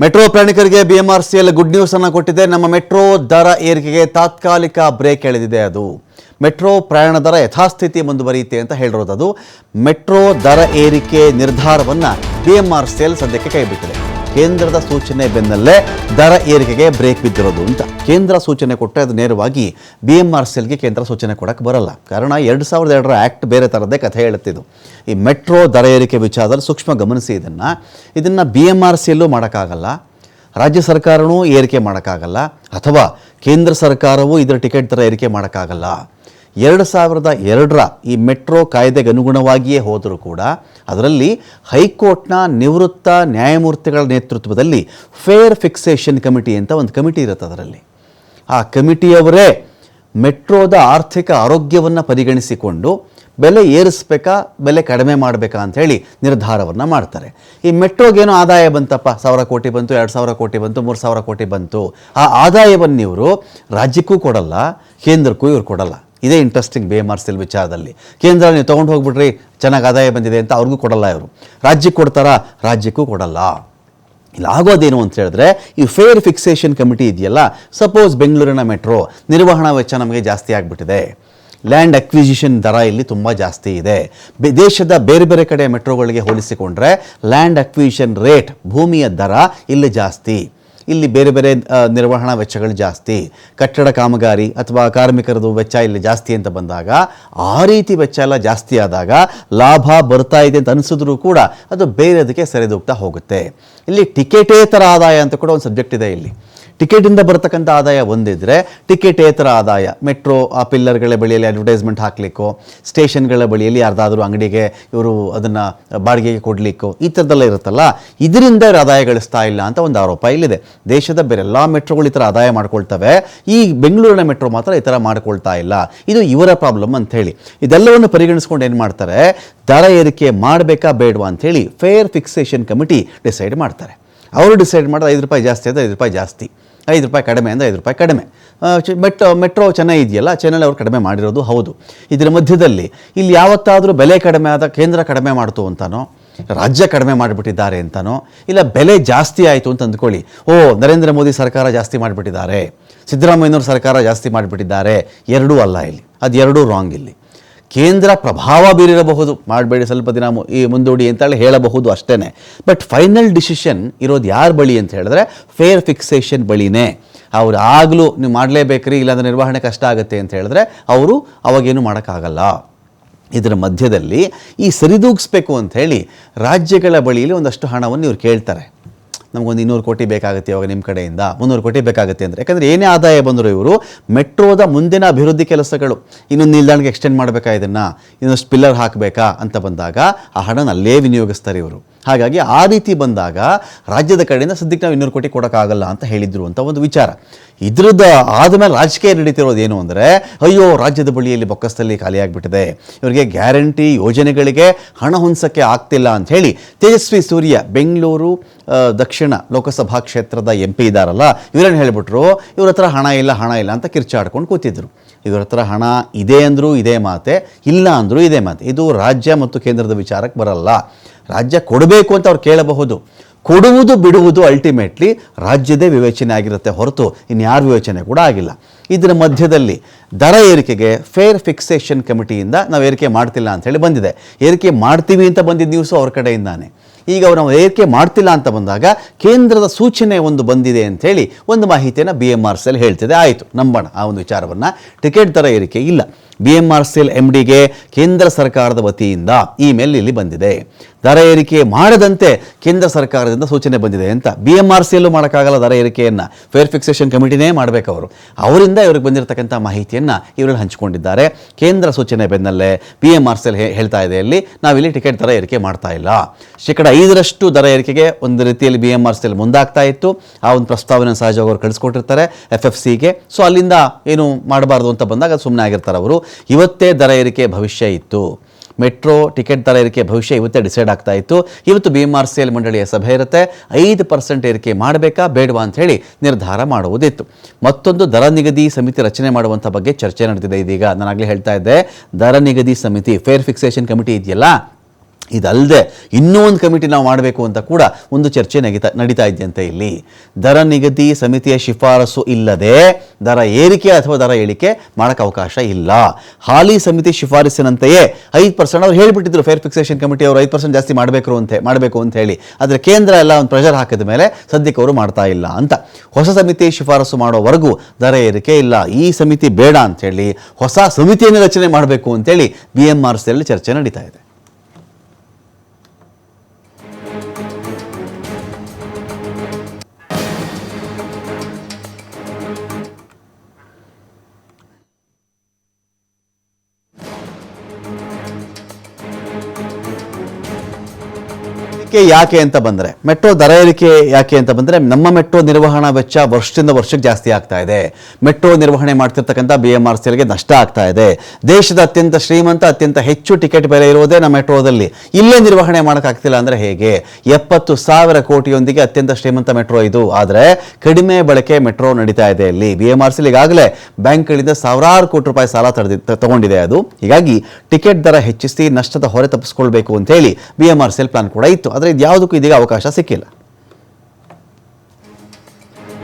Metro ಪ್ರಯಾಣಿಕರಿಗೆ BMRCL good news ಅನ್ನು ಕೊಟ್ಟಿದೆ. ನಮ್ಮ ಮೆಟ್ರೋ ದರ ಏರಿಕೆಗೆ ತಾತ್ಕಾಲಿಕ ಬ್ರೇಕ್ ಎಳೆದಿದೆ. ಅದು ಮೆಟ್ರೋ ಪ್ರಯಾಣ ದರ ಯಥಾಸ್ಥಿತಿ ಮುಂದುವರಿಯುತ್ತೆ ಅಂತ ಹೇಳಿರೋದು. ಅದು ಮೆಟ್ರೋ ದರ ಏರಿಕೆ ನಿರ್ಧಾರವನ್ನು ಬಿಎಂಆರ್ಸಿಎಲ್ ಸದ್ಯಕ್ಕೆ ಕೈಬಿಟ್ಟಿದೆ. ಕೇಂದ್ರದ ಸೂಚನೆ ಬೆನ್ನಲ್ಲೇ ದರ ಏರಿಕೆಗೆ ಬ್ರೇಕ್ ಬಿದ್ದಿರೋದು ಅಂತ ಕೇಂದ್ರ ಸೂಚನೆ ಕೊಟ್ಟರೆ ಅದು ನೇರವಾಗಿ ಬಿಎಂಆರ್ಸಿಎಲ್ಗೆ ಕೇಂದ್ರ ಸೂಚನೆ ಕೊಡೋಕ್ಕೆ ಬರಲ್ಲ. ಕಾರಣ 2002ರ ಆ್ಯಕ್ಟ್ ಬೇರೆ ಥರದ್ದೇ ಕಥೆ ಹೇಳುತ್ತಿದ್ದು. ಈ ಮೆಟ್ರೋ ದರ ಏರಿಕೆ ವಿಚಾರದಲ್ಲಿ ಸೂಕ್ಷ್ಮ ಗಮನಿಸಿ. ಇದನ್ನು ಬಿಎಂಆರ್ಸಿಎಲ್ಲೂ ಮಾಡೋಕ್ಕಾಗಲ್ಲ, ರಾಜ್ಯ ಸರ್ಕಾರವೂ ಏರಿಕೆ ಮಾಡೋಕ್ಕಾಗಲ್ಲ, ಅಥವಾ ಕೇಂದ್ರ ಸರ್ಕಾರವೂ ಇದರ ಟಿಕೆಟ್ ದರ ಏರಿಕೆ ಮಾಡೋಕ್ಕಾಗಲ್ಲ. 2002ರ ಈ ಮೆಟ್ರೋ ಕಾಯ್ದೆಗೆ ಅನುಗುಣವಾಗಿಯೇ ಹೋದರೂ ಕೂಡ ಅದರಲ್ಲಿ ಹೈಕೋರ್ಟ್ನ ನಿವೃತ್ತ ನ್ಯಾಯಮೂರ್ತಿಗಳ ನೇತೃತ್ವದಲ್ಲಿ ಫೇರ್ ಫಿಕ್ಸೇಷನ್ ಕಮಿಟಿ ಅಂತ ಒಂದು ಕಮಿಟಿ ಇರುತ್ತೆ. ಅದರಲ್ಲಿ ಆ ಕಮಿಟಿಯವರೇ ಮೆಟ್ರೋದ ಆರ್ಥಿಕ ಆರೋಗ್ಯವನ್ನು ಪರಿಗಣಿಸಿಕೊಂಡು ಬೆಲೆ ಏರಿಸ್ಬೇಕಾ ಬೆಲೆ ಕಡಿಮೆ ಮಾಡಬೇಕಾ ಅಂಥೇಳಿ ನಿರ್ಧಾರವನ್ನು ಮಾಡ್ತಾರೆ. ಈ ಮೆಟ್ರೋಗೇನೋ ಆದಾಯ ಬಂತಪ್ಪ, 1000 ಕೋಟಿ ಬಂತು, 2000 ಕೋಟಿ ಬಂತು, 3000 ಕೋಟಿ ಬಂತು. ಆ ಆದಾಯವನ್ನು ಇವರು ರಾಜ್ಯಕ್ಕೂ ಕೊಡಲ್ಲ, ಕೇಂದ್ರಕ್ಕೂ ಇವ್ರು ಕೊಡಲ್ಲ. ಇದೇ ಇಂಟ್ರೆಸ್ಟಿಂಗ್ ಬಿಎಂಆರ್ಸಿಎಲ್ ವಿಚಾರದಲ್ಲಿ. ಕೇಂದ್ರ ನೀವು ತೊಗೊಂಡು ಹೋಗ್ಬಿಟ್ರಿ, ಚೆನ್ನಾಗಿ ಆದಾಯ ಬಂದಿದೆ ಅಂತ ಅವ್ರಿಗೂ ಕೊಡಲ್ಲ ಇವರು. ರಾಜ್ಯಕ್ಕೆ ಕೊಡ್ತಾರಾ? ರಾಜ್ಯಕ್ಕೂ ಕೊಡಲ್ಲ. ಇಲ್ಲ ಆಗೋದೇನು ಅಂತ ಹೇಳಿದ್ರೆ, ಈ ಫೇರ್ ಫಿಕ್ಸೇಷನ್ ಕಮಿಟಿ ಇದೆಯಲ್ಲ, ಸಪೋಸ್ ಬೆಂಗಳೂರಿನ ಮೆಟ್ರೋ ನಿರ್ವಹಣಾ ವೆಚ್ಚ ನಮಗೆ ಜಾಸ್ತಿ ಆಗಿಬಿಟ್ಟಿದೆ, ಲ್ಯಾಂಡ್ ಅಕ್ವಿಸಿಷನ್ ದರ ಇಲ್ಲಿ ತುಂಬ ಜಾಸ್ತಿ ಇದೆ. ದೇಶದ ಬೇರೆ ಬೇರೆ ಕಡೆ ಮೆಟ್ರೋಗಳಿಗೆ ಹೋಲಿಸಿಕೊಂಡ್ರೆ ಲ್ಯಾಂಡ್ ಅಕ್ವಿಸಿಷನ್ ರೇಟ್, ಭೂಮಿಯ ದರ ಇಲ್ಲಿ ಜಾಸ್ತಿ, ಇಲ್ಲಿ ಬೇರೆ ಬೇರೆ ನಿರ್ವಹಣಾ ವೆಚ್ಚಗಳು ಜಾಸ್ತಿ, ಕಟ್ಟಡ ಕಾಮಗಾರಿ ಅಥವಾ ಕಾರ್ಮಿಕರದು ವೆಚ್ಚ ಇಲ್ಲಿ ಜಾಸ್ತಿ ಅಂತ ಬಂದಾಗ, ಆ ರೀತಿ ವೆಚ್ಚ ಎಲ್ಲ ಜಾಸ್ತಿ ಆದಾಗ ಲಾಭ ಬರ್ತಾ ಇದೆ ಅಂತ ಅನಿಸಿದ್ರೂ ಕೂಡ ಅದು ಬೇರೆದಕ್ಕೆ ಸರಿದೂಗ್ತಾ ಹೋಗುತ್ತೆ. ಇಲ್ಲಿ ಟಿಕೆಟೇತರ ಆದಾಯ ಅಂತ ಕೂಡ ಒಂದು ಸಬ್ಜೆಕ್ಟ್ ಇದೆ. ಇಲ್ಲಿ ಟಿಕೆಟಿಂದ ಬರ್ತಕ್ಕಂಥ ಆದಾಯ ಒಂದಿದ್ರೆ, ಟಿಕೆಟೇತರ ಆದಾಯ ಮೆಟ್ರೋ ಆ ಪಿಲ್ಲರ್ಗಳ ಬಳಿಯಲ್ಲಿ ಅಡ್ವರ್ಟೈಸ್ಮೆಂಟ್ ಹಾಕಲಿಕ್ಕೋ, ಸ್ಟೇಷನ್ಗಳ ಬಳಿಯಲ್ಲಿ ಯಾರ್ದಾದ್ರೂ ಅಂಗಡಿಗೆ ಇವರು ಅದನ್ನು ಬಾಡಿಗೆಗೆ ಕೊಡಲಿಕ್ಕೋ, ಈ ಥರದ್ದೆಲ್ಲ ಇರುತ್ತಲ್ಲ, ಇದರಿಂದ ಆದಾಯ ಗಳಿಸ್ತಾ ಇಲ್ಲ ಅಂತ ಒಂದು ಆರೋಪ ಇಲ್ಲಿದೆ. ದೇಶದ ಬೇರೆಲ್ಲ ಮೆಟ್ರೋಗಳು ಈ ಥರ ಆದಾಯ ಮಾಡ್ಕೊಳ್ತವೆ, ಈ ಬೆಂಗಳೂರಿನ ಮೆಟ್ರೋ ಮಾತ್ರ ಈ ಥರ ಮಾಡ್ಕೊಳ್ತಾ ಇಲ್ಲ. ಇದು ಇವರ ಪ್ರಾಬ್ಲಮ್ ಅಂತ ಹೇಳಿ ಇದೆಲ್ಲವನ್ನು ಪರಿಗಣಿಸ್ಕೊಂಡು ಏನು ಮಾಡ್ತಾರೆ, ದರ ಏರಿಕೆ ಮಾಡಬೇಕಾ ಬೇಡವಾ ಅಂಥೇಳಿ ಫೇರ್ ಫಿಕ್ಸೇಷನ್ ಕಮಿಟಿ ಡಿಸೈಡ್ ಮಾಡ್ತಾರೆ. ಅವರು ಡಿಸೈಡ್ ಮಾಡೋದು ₹5 ಜಾಸ್ತಿ ಅಂದರೆ ₹5 ಜಾಸ್ತಿ, ₹5 ಕಡಿಮೆ ಅಂದರೆ ₹5 ಕಡಿಮೆ. ಮೆಟ್ರೋ ಚೆನ್ನೈ ಇದೆಯಲ್ಲ, ಚೆನ್ನೈಲಿ ಅವ್ರು ಕಡಿಮೆ ಮಾಡಿರೋದು ಹೌದು. ಇದರ ಮಧ್ಯದಲ್ಲಿ ಇಲ್ಲಿ ಯಾವತ್ತಾದರೂ ಬೆಲೆ ಕಡಿಮೆ ಆದ ಕೇಂದ್ರ ಕಡಿಮೆ ಮಾಡ್ತು ಅಂತಾನೋ, ರಾಜ್ಯ ಕಡಿಮೆ ಮಾಡಿಬಿಟ್ಟಿದ್ದಾರೆ ಅಂತಾನೋ, ಇಲ್ಲ ಬೆಲೆ ಜಾಸ್ತಿ ಆಯಿತು ಅಂತ ಅಂದ್ಕೊಳ್ಳಿ, ನರೇಂದ್ರ ಮೋದಿ ಸರ್ಕಾರ ಜಾಸ್ತಿ ಮಾಡಿಬಿಟ್ಟಿದ್ದಾರೆ, ಸಿದ್ದರಾಮಯ್ಯನವ್ರ ಸರ್ಕಾರ ಜಾಸ್ತಿ ಮಾಡಿಬಿಟ್ಟಿದ್ದಾರೆ, ಎರಡೂ ಅಲ್ಲ. ಇಲ್ಲಿ ಅದು ಎರಡೂ ರಾಂಗ್. ಇಲ್ಲಿ ಕೇಂದ್ರ ಪ್ರಭಾವ ಬೀರಿರಬಹುದು, ಮಾಡಬೇಡಿ ಸ್ವಲ್ಪ ದಿನ ಮುಂದೂಡಿ ಅಂತೇಳಿ ಹೇಳಬಹುದು ಅಷ್ಟೇ. ಬಟ್ ಫೈನಲ್ ಡಿಸಿಷನ್ ಇರೋದು ಯಾರ ಬಳಿ ಅಂತ ಹೇಳಿದ್ರೆ ಫೇರ್ ಫಿಕ್ಸೇಷನ್ ಬಳಿನೇ. ಅವ್ರು ಆಗಲೂ ನೀವು ಮಾಡಲೇಬೇಕ್ರಿ, ಇಲ್ಲಾಂದ್ರೆ ನಿರ್ವಹಣೆ ಕಷ್ಟ ಆಗುತ್ತೆ ಅಂತ ಹೇಳಿದ್ರೆ ಅವರು ಅವಾಗೇನು ಮಾಡೋಕ್ಕಾಗಲ್ಲ. ಇದರ ಮಧ್ಯದಲ್ಲಿ ಈ ಸರಿದೂಗಿಸ್ಬೇಕು ಅಂಥೇಳಿ ರಾಜ್ಯಗಳ ಬಳಿಯಲ್ಲಿ ಒಂದಷ್ಟು ಹಣವನ್ನು ಇವ್ರು ಕೇಳ್ತಾರೆ. ನಮಗೊಂದು 200 ಕೋಟಿ ಬೇಕಾಗುತ್ತೆ, ಇವಾಗ ನಿಮ್ಮ ಕಡೆಯಿಂದ 300 ಕೋಟಿ ಬೇಕಾಗುತ್ತೆ ಅಂದರೆ. ಯಾಕಂದರೆ ಏನೇ ಆದಾಯ ಬಂದರೂ ಇವರು ಮೆಟ್ರೋದ ಮುಂದಿನ ಅಭಿವೃದ್ಧಿ ಕೆಲಸಗಳು, ಇನ್ನೊಂದು ನಿಲ್ದಾಣಿಗೆ ಎಕ್ಸ್ಟೆಂಡ್ ಮಾಡಬೇಕಾ, ಇನ್ನೊಂದು ಪಿಲ್ಲರ್ ಹಾಕಬೇಕಾ ಅಂತ ಬಂದಾಗ ಆ ಹಣನ ಅಲ್ಲೇ ವಿನಿಯೋಗಿಸ್ತಾರೆ ಇವರು. ಹಾಗಾಗಿ ಆ ರೀತಿ ಬಂದಾಗ ರಾಜ್ಯದ ಕಡೆಯಿಂದ ಸದ್ಯಕ್ಕೆ ನಾವು 200 ಕೋಟಿ ಕೊಡೋಕ್ಕಾಗಲ್ಲ ಅಂತ ಹೇಳಿದ್ರು ಅಂತ ಒಂದು ವಿಚಾರ. ಇದ್ರದ್ದು ಆದಮೇಲೆ ರಾಜಕೀಯ ನಡೀತಿರೋದು ಏನು ಅಂದರೆ, ಅಯ್ಯೋ ರಾಜ್ಯದ ಬಳಿಯಲ್ಲಿ ಬೊಕ್ಕಸದಲ್ಲಿ ಖಾಲಿಯಾಗಿಬಿಟ್ಟಿದೆ, ಇವರಿಗೆ ಗ್ಯಾರಂಟಿ ಯೋಜನೆಗಳಿಗೆ ಹಣ ಹೊಂದೋಕ್ಕೆ ಆಗ್ತಿಲ್ಲ ಅಂಥೇಳಿ ತೇಜಸ್ವಿ ಸೂರ್ಯ ಬೆಂಗಳೂರು ದಕ್ಷಿಣ ಲೋಕಸಭಾ ಕ್ಷೇತ್ರದ MP ಇದ್ದಾರಲ್ಲ, ಇವರೇನು ಹೇಳಿಬಿಟ್ರು, ಇವ್ರ ಹತ್ರ ಹಣ ಇಲ್ಲ ಅಂತ ಕಿರ್ಚಾಡ್ಕೊಂಡು ಕೂತಿದ್ರು. ಇವ್ರ ಹತ್ರ ಹಣ ಇದೆ ಅಂದರೂ ಇದೇ ಮಾತೆ, ಇಲ್ಲ ಅಂದರೂ ಇದೇ ಮಾತೆ. ಇದು ರಾಜ್ಯ ಮತ್ತು ಕೇಂದ್ರದ ವಿಚಾರಕ್ಕೆ ಬರಲ್ಲ. ರಾಜ್ಯ ಕೊಡಬೇಕು ಅಂತ ಅವ್ರು ಕೇಳಬಹುದು, ಕೊಡುವುದು ಬಿಡುವುದು ಅಲ್ಟಿಮೇಟ್ಲಿ ರಾಜ್ಯದೇ ವಿವೇಚನೆ ಆಗಿರುತ್ತೆ ಹೊರತು ಇನ್ಯಾರ ವಿವೇಚನೆ ಕೂಡ ಆಗಿಲ್ಲ. ಇದರ ಮಧ್ಯದಲ್ಲಿ ದರ ಏರಿಕೆಗೆ ಫೇರ್ ಫಿಕ್ಸೇಷನ್ ಕಮಿಟಿಯಿಂದ ನಾವು ಏರಿಕೆ ಮಾಡ್ತಿಲ್ಲ ಅಂಥೇಳಿ ಬಂದಿದೆ. ಏರಿಕೆ ಮಾಡ್ತೀವಿ ಅಂತ ಬಂದಿದ್ದ ನ್ಯೂಸು ಅವ್ರ ಕಡೆಯಿಂದಾನೆ. ಈಗ ಅವ್ರು ನಾವು ಏರಿಕೆ ಮಾಡ್ತಿಲ್ಲ ಅಂತ ಬಂದಾಗ ಕೇಂದ್ರದ ಸೂಚನೆ ಒಂದು ಬಂದಿದೆ ಅಂಥೇಳಿ ಒಂದು ಮಾಹಿತಿಯನ್ನು ಬಿಎಂಆರ್ಸಿಎಲ್ ಹೇಳ್ತಿದೆ. ಆಯಿತು, ನಂಬೋಣ ಆ ಒಂದು ವಿಚಾರವನ್ನು. ಟಿಕೆಟ್ ದರ ಏರಿಕೆ ಇಲ್ಲ. ಬಿಎಂಆರ್ಸಿಎಲ್ MDಗೆ ಕೇಂದ್ರ ಸರ್ಕಾರದ ವತಿಯಿಂದ ಇಮೇಲ್ ಇಲ್ಲಿ ಬಂದಿದೆ. ದರ ಏರಿಕೆ ಮಾಡದಂತೆ ಕೇಂದ್ರ ಸರ್ಕಾರದಿಂದ ಸೂಚನೆ ಬಂದಿದೆ ಅಂತ. ಬಿಎಂಆರ್ಸಿಎಲ್ ಮಾಡೋಕ್ಕಾಗಲ್ಲ ದರ ಏರಿಕೆಯನ್ನು, ಫೇರ್ ಫಿಕ್ಸೇಷನ್ ಕಮಿಟಿನೇ ಮಾಡಬೇಕು ಅವರು. ಅವರಿಂದ ಇವ್ರಿಗೆ ಬಂದಿರತಕ್ಕಂಥ ಮಾಹಿತಿಯನ್ನು ಇವರಲ್ಲಿ ಹಂಚಿಕೊಂಡಿದ್ದಾರೆ. ಕೇಂದ್ರ ಸೂಚನೆ ಬೆನ್ನಲ್ಲೇ ಬಿಎಂಆರ್ಸಿಎಲ್ ಹೇಳ್ತಾ ಇದೆ, ಇಲ್ಲಿ ನಾವಿಲ್ಲಿ ಟಿಕೆಟ್ ದರ ಏರಿಕೆ ಮಾಡ್ತಾ ಇಲ್ಲ. %5 ದರ ಏರಿಕೆಗೆ ಒಂದು ರೀತಿಯಲ್ಲಿ ಬಿಎಂಆರ್ಸಿಎಲ್ ಮುಂದಾಗ್ತಾ ಇತ್ತು. ಆ ಒಂದು ಪ್ರಸ್ತಾವನೆ ಸಹಜವಾಗಿ ಅವರು ಕಳಿಸ್ಕೊಟ್ಟಿರ್ತಾರೆ FFCಗೆ. ಸೊ ಅಲ್ಲಿಂದ ಏನು ಮಾಡಬಾರ್ದು ಅಂತ ಬಂದಾಗ ಸುಮ್ಮನೆ ಆಗಿರ್ತಾರೆ ಅವರು. ಇವತ್ತೇ ದರ ಏರಿಕೆ ಭವಿಷ್ಯ ಇತ್ತು, ಮೆಟ್ರೋ ಟಿಕೆಟ್ ದರ ಏರಿಕೆ ಭವಿಷ್ಯ ಇವತ್ತೇ ಡಿಸೈಡ್ ಆಗ್ತಾ ಇತ್ತು. ಇವತ್ತು ಬಿಎಂಆರ್ಸಿಎಲ್ ಮಂಡಳಿಯ ಸಭೆ ಇರುತ್ತೆ. 5% ಏರಿಕೆ ಮಾಡಬೇಕಾ ಬೇಡವಾ ಅಂತ ಹೇಳಿ ನಿರ್ಧಾರ ಮಾಡುವುದಿತ್ತು. ಮತ್ತೊಂದು ದರ ನಿಗದಿ ಸಮಿತಿ ರಚನೆ ಮಾಡುವಂಥ ಬಗ್ಗೆ ಚರ್ಚೆ ನಡೆದಿದೆ. ಇದೀಗ ನಾನು ಆಗಲೇ ಹೇಳ್ತಾ ಇದ್ದೆ, ದರ ನಿಗದಿ ಸಮಿತಿ ಫೇರ್ ಫಿಕ್ಸೇಷನ್ ಕಮಿಟಿ ಇದೆಯಲ್ಲ, ಇದಲ್ಲದೆ ಇನ್ನೂ ಒಂದು ಕಮಿಟಿ ನಾವು ಮಾಡಬೇಕು ಅಂತ ಕೂಡ ಒಂದು ಚರ್ಚೆ ನಡೀತಾ ಇದೆಯಂತೆ. ಇಲ್ಲಿ ದರ ನಿಗದಿ ಸಮಿತಿಯ ಶಿಫಾರಸು ಇಲ್ಲದೆ ದರ ಏರಿಕೆ ಅಥವಾ ದರ ಇಳಿಕೆ ಮಾಡೋಕ್ಕೆ ಅವಕಾಶ ಇಲ್ಲ. ಹಾಲಿ ಸಮಿತಿ ಶಿಫಾರಸಿನಂತೆಯೇ 5% ಅವ್ರು ಹೇಳಿಬಿಟ್ಟಿದ್ರು, ಫೇರ್ ಫಿಕ್ಸೇಷನ್ ಕಮಿಟಿ ಅವರು 5% ಜಾಸ್ತಿ ಮಾಡಬೇಕು ಅಂತ ಹೇಳಿ. ಆದರೆ ಕೇಂದ್ರ ಎಲ್ಲ ಒಂದು ಪ್ರೆಷರ್ ಹಾಕಿದ ಮೇಲೆ ಸದ್ಯಕ್ಕೆ ಅವರು ಮಾಡ್ತಾ ಇಲ್ಲ ಅಂತ. ಹೊಸ ಸಮಿತಿ ಶಿಫಾರಸು ಮಾಡೋವರೆಗೂ ದರ ಏರಿಕೆ ಇಲ್ಲ. ಈ ಸಮಿತಿ ಬೇಡ ಅಂಥೇಳಿ ಹೊಸ ಸಮಿತಿಯನ್ನು ರಚನೆ ಮಾಡಬೇಕು ಅಂತೇಳಿ BMRCಯಲ್ಲಿ ಚರ್ಚೆ ನಡೀತಾ ಇದೆ. ಯಾಕೆ ಅಂತ ಬಂದರೆ, ಮೆಟ್ರೋ ದರ ಏರಿಕೆ ಯಾಕೆ ಅಂತ ಬಂದರೆ, ನಮ್ಮ ಮೆಟ್ರೋ ನಿರ್ವಹಣಾ ವೆಚ್ಚ ವರ್ಷದಿಂದ ವರ್ಷಕ್ಕೆ ಜಾಸ್ತಿ ಆಗ್ತಾ ಇದೆ. ಮೆಟ್ರೋ ನಿರ್ವಹಣೆ ಮಾಡ್ತಿರ್ತಕ್ಕಂಥ BMRCLಗೆ ನಷ್ಟ ಆಗ್ತಾ ಇದೆ. ದೇಶದ ಅತ್ಯಂತ ಶ್ರೀಮಂತ, ಅತ್ಯಂತ ಹೆಚ್ಚು ಟಿಕೆಟ್ ಬೆಲೆ ಇರೋದೇ ನಮ್ಮ ಮೆಟ್ರೋದಲ್ಲಿ. ಇಲ್ಲೇ ನಿರ್ವಹಣೆ ಮಾಡೋಕ್ಕಾಗ್ತಿಲ್ಲ ಅಂದರೆ ಹೇಗೆ? 70,000 ಕೋಟಿಯೊಂದಿಗೆ ಅತ್ಯಂತ ಶ್ರೀಮಂತ ಮೆಟ್ರೋ ಇದು. ಆದರೆ ಕಡಿಮೆ ಬಳಕೆ ಮೆಟ್ರೋ ನಡೀತಾ ಇದೆ ಇಲ್ಲಿ. BMRCL ಈಗಾಗಲೇ ಬ್ಯಾಂಕ್ಗಳಿಂದ ಸಾವಿರಾರು ಕೋಟಿ ರೂಪಾಯಿ ಸಾಲ ತಗೊಂಡಿದೆ ಅದು. ಹೀಗಾಗಿ ಟಿಕೆಟ್ ದರ ಹೆಚ್ಚಿಸಿ ನಷ್ಟದ ಹೊರೆ ತಪ್ಪಿಸ್ಕೊಳ್ಬೇಕು ಅಂತೇಳಿ BMRCL ಪ್ಲಾನ್ ಕೂಡ ಇತ್ತು. ಆದರೆ ಇದು ಯಾವುದಕ್ಕೂ ಇದೀಗ ಅವಕಾಶ ಸಿಕ್ಕಿಲ್ಲ.